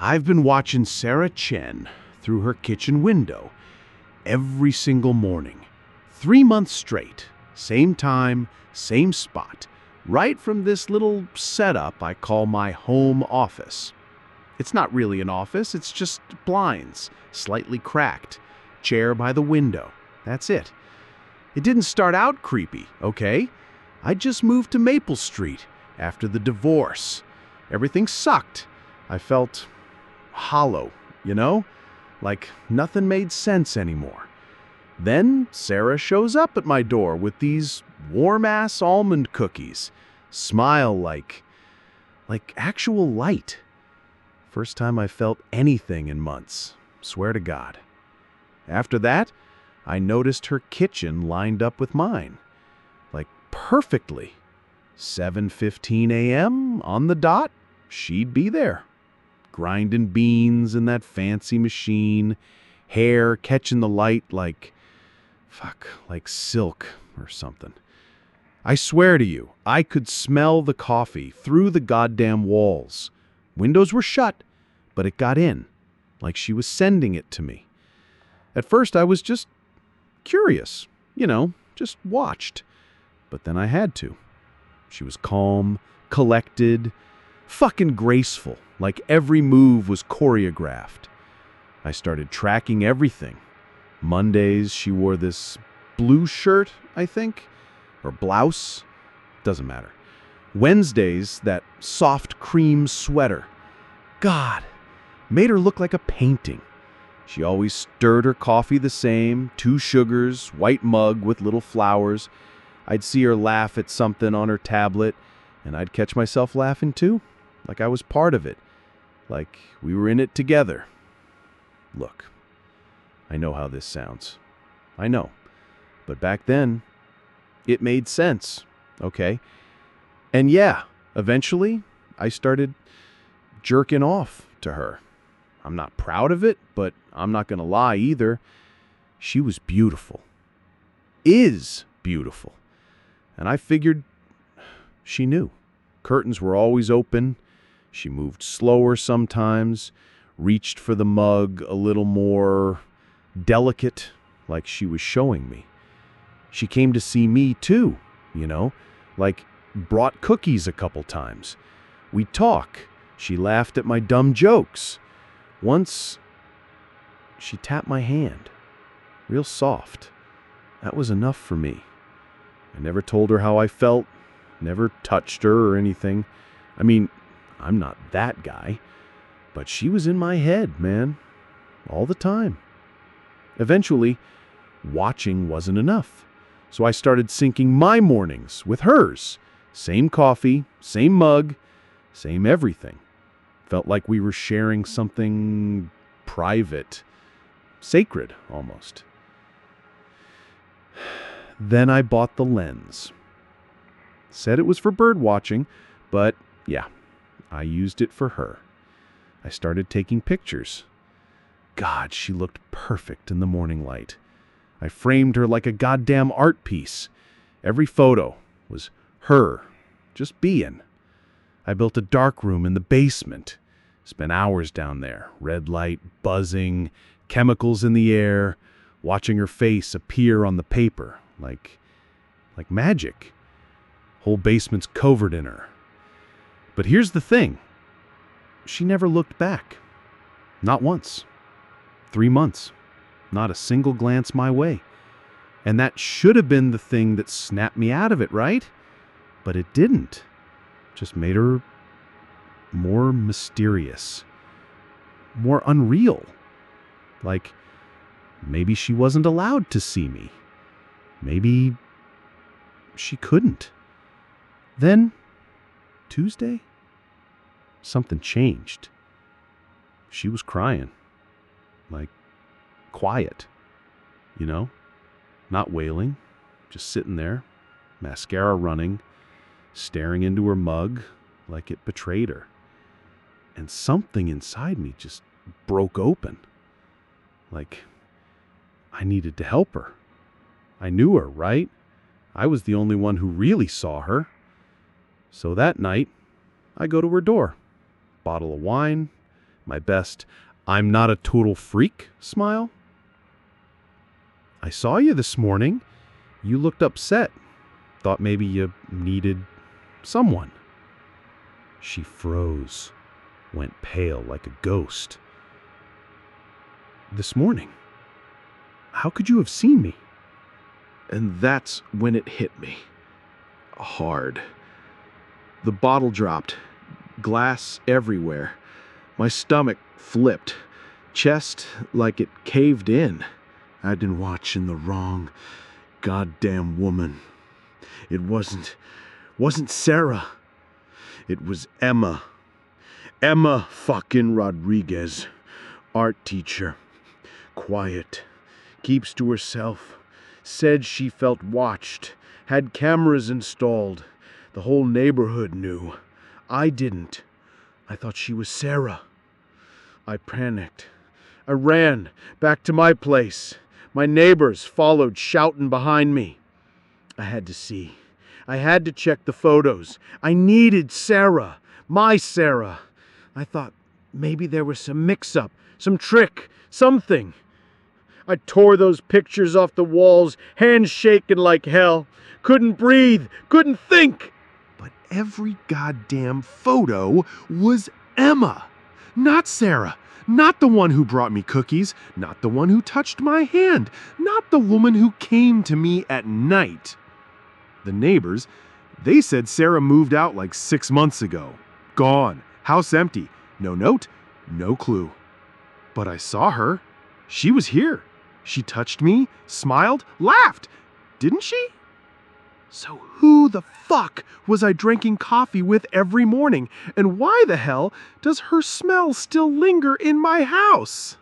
I've been watching Sarah Chen through her kitchen window every single morning. 3 months straight. Same time, same spot. Right from this little setup I call my home office. It's not really an office, it's just blinds, slightly cracked. Chair by the window. That's it. It didn't start out creepy, okay? I just moved to Maple Street after the divorce. Everything sucked. I felt hollow, you know? Like nothing made sense anymore. Then Sarah shows up at my door with these warm-ass almond cookies. Smile like actual light. First time I felt anything in months. Swear to God. After that, I noticed her kitchen lined up with mine. Like perfectly. 7:15 a.m. on the dot, she'd be there. Grinding beans in that fancy machine, hair catching the light like silk or something. I swear to you, I could smell the coffee through the goddamn walls. Windows were shut, but it got in, like she was sending it to me. At first, I was just curious, just watched. But then I had to. She was calm, collected, fucking graceful, like every move was choreographed. I started tracking everything. Mondays, she wore this blue shirt, I think, or blouse. Doesn't matter. Wednesdays, that soft cream sweater. God, made her look like a painting. She always stirred her coffee the same, 2 sugars, white mug with little flowers. I'd see her laugh at something on her tablet, and I'd catch myself laughing too, like I was part of it, like we were in it together. Look, I know how this sounds. I know. But back then, it made sense, okay? And yeah, eventually, I started jerking off to her. I'm not proud of it, but I'm not going to lie either. She was beautiful. Is beautiful. And I figured she knew. Curtains were always open. She moved slower sometimes, reached for the mug a little more delicate, like she was showing me. She came to see me too, like brought cookies a couple times. We'd talk. She laughed at my dumb jokes. Once, she tapped my hand, real soft. That was enough for me. I never told her how I felt, never touched her or anything. I mean, I'm not that guy, but she was in my head, man, all the time. Eventually, watching wasn't enough, so I started syncing my mornings with hers. Same coffee, same mug, same everything. Felt like we were sharing something private, sacred almost. Then I bought the lens. Said it was for bird watching, but yeah, I used it for her. I started taking pictures. God, she looked perfect in the morning light. I framed her like a goddamn art piece. Every photo was her, just being. I built a dark room in the basement. Spent hours down there, red light buzzing, chemicals in the air, watching her face appear on the paper, like magic. Whole basement's covered in her. But here's the thing. She never looked back. Not once. 3 months. Not a single glance my way. And that should have been the thing that snapped me out of it, right? But it didn't. Just made her more mysterious, more unreal. Like, maybe she wasn't allowed to see me. Maybe she couldn't. Then, Tuesday, something changed. She was crying. Like, quiet, not wailing, just sitting there, mascara running, staring into her mug like it betrayed her. And something inside me just broke open. Like, I needed to help her. I knew her, right? I was the only one who really saw her. So that night, I go to her door. Bottle of wine, My best, I'm not a total freak smile. I saw you this morning. You looked upset. Thought maybe you needed someone. She froze, went pale like a ghost. This morning? How could you have seen me? And that's when it hit me. Hard. The bottle dropped. Glass everywhere. My stomach flipped. Chest like it caved in. I'd been watching the wrong goddamn woman. It wasn't Sarah. It was Emma. Emma fucking Rodriguez. Art teacher. Quiet. Keeps to herself. Said she felt watched. Had cameras installed. The whole neighborhood knew. I didn't. I thought she was Sarah. I panicked. I ran back to my place. My neighbors followed, shouting behind me. I had to see. I had to check the photos. I needed Sarah. My Sarah. I thought maybe there was some mix-up, some trick, something. I tore those pictures off the walls, hands shaking like hell. Couldn't breathe, couldn't think. But every goddamn photo was Emma, not Sarah. Not the one who brought me cookies, not the one who touched my hand, not the woman who came to me at night. The neighbors, they said Sarah moved out like 6 months ago. Gone, house empty, no note, no clue. But I saw her. She was here. She touched me, smiled, laughed. Didn't she? So who the fuck was I drinking coffee with every morning? And why the hell does her smell still linger in my house?